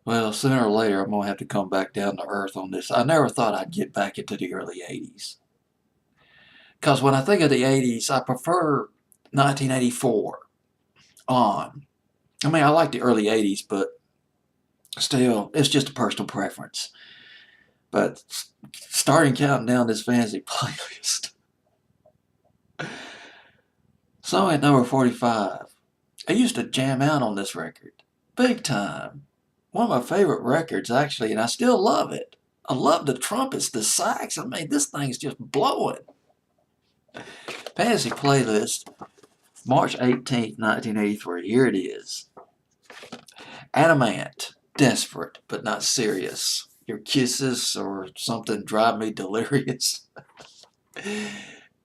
Well, sooner or later, I'm going to have to come back down to earth on this. I never thought I'd get back into the early 80s. Because when I think of the 80s, I prefer 1984 on. I mean, I like the early 80s, but still, it's just a personal preference. But starting counting down this fantasy playlist. Song at number 45. I used to jam out on this record. Big time. One of my favorite records, actually, and I still love it. I love the trumpets, the sax. I mean, this thing's just blowing. Fantasy playlist, March 18th, 1983. Here it is. Adamant, desperate but not serious. Your kisses or something drive me delirious.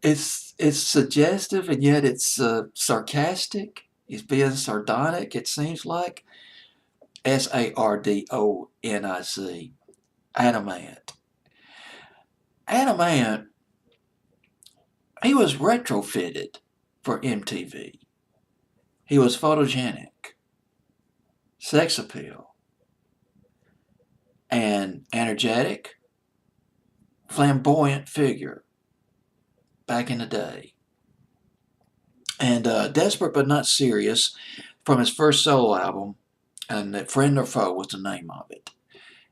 It's suggestive and yet it's sarcastic. He's being sardonic. It seems like Sardonic. Adamant. Adamant. He was retrofitted for MTV. He was photogenic, sex appeal, and energetic, flamboyant figure back in the day. And desperate but not serious from his first solo album, and Friend or Foe was the name of it.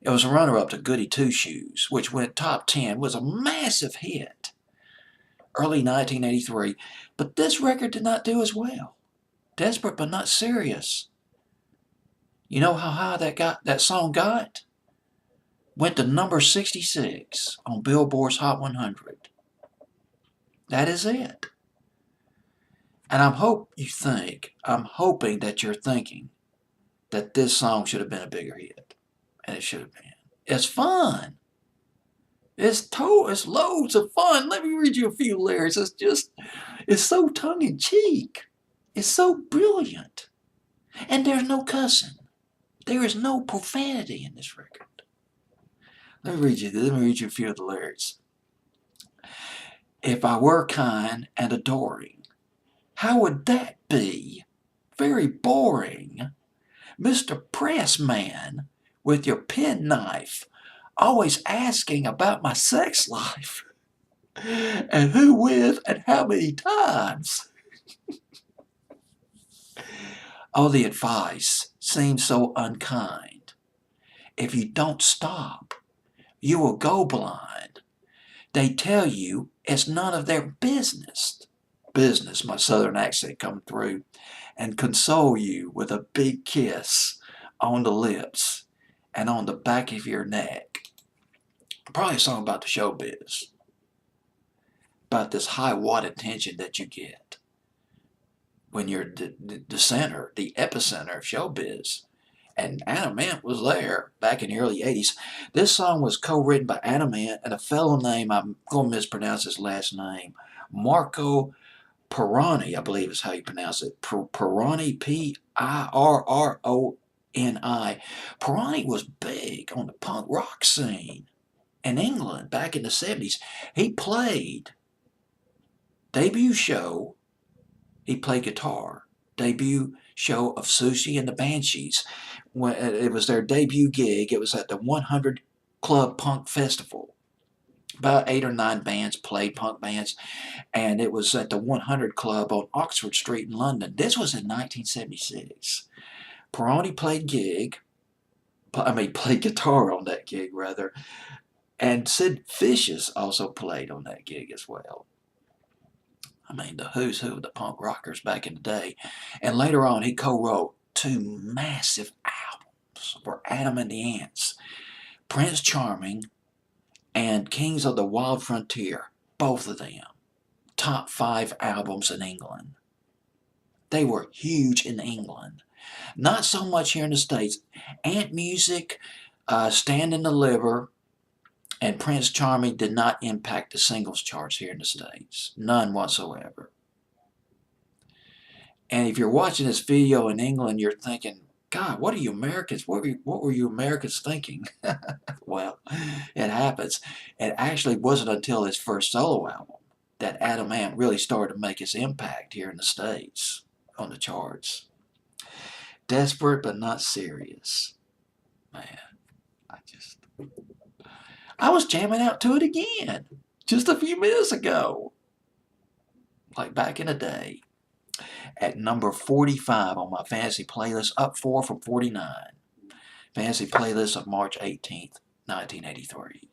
It was a runner-up to Goody Two Shoes, which went top 10, was a massive hit, early 1983. But this record did not do as well. Desperate but not serious. You know how high that song got? Went to number 66 on Billboard's Hot 100. That is it. And I'm hoping that you're thinking that this song should have been a bigger hit. And it should have been. It's fun. It's loads of fun. Let me read you a few lyrics. It's so tongue in cheek. It's so brilliant. And there's no cussing. There is no profanity in this record. Let me read you a few of the lyrics. If I were kind and adoring, how would that be? Very boring. Mr. Pressman, with your penknife, always asking about my sex life. And who with and how many times. All the advice seems so unkind. If you don't stop, you will go blind. They tell you it's none of their business. Business, my southern accent coming through, and console you with a big kiss on the lips and on the back of your neck. Probably a song about the showbiz, about this high watt attention that you get when you're the center, the epicenter of showbiz. And Adam Ant was there back in the early 80s. This song was co-written by Adam Ant and a fellow named, I'm going to mispronounce his last name, Marco Pirroni, I believe is how you pronounce it. Pirroni, Pirroni. Pirroni was big on the punk rock scene in England back in the 70s. He played debut show, he played guitar. Debut show of Susie and the Banshees. When it was their debut gig, it was at the 100 Club Punk Festival. About 8 or 9 bands played, punk bands, and it was at the 100 Club on Oxford Street in London. This was in 1976. Pirroni played played guitar on that gig, rather, and Sid Vicious also played on that gig as well. I mean, the who's who of the punk rockers back in the day. And later on, he co-wrote 2 massive albums for Adam and the Ants, Prince Charming and Kings of the Wild Frontier, both of them. Top 5 albums in England. They were huge in England. Not so much here in the States. Ant Music, Stand and Deliver, and Prince Charming did not impact the singles charts here in the States. None whatsoever. And if you're watching this video in England, you're thinking, God, what were you Americans thinking? Well, it happens. It actually wasn't until his first solo album that Adam Ant really started to make his impact here in the States on the charts. Desperate but not serious. Man, I was jamming out to it again just a few minutes ago. Like back in the day. At number 45 on my fantasy playlist, up 4 from 49. Fantasy playlist of March 18th, 1983.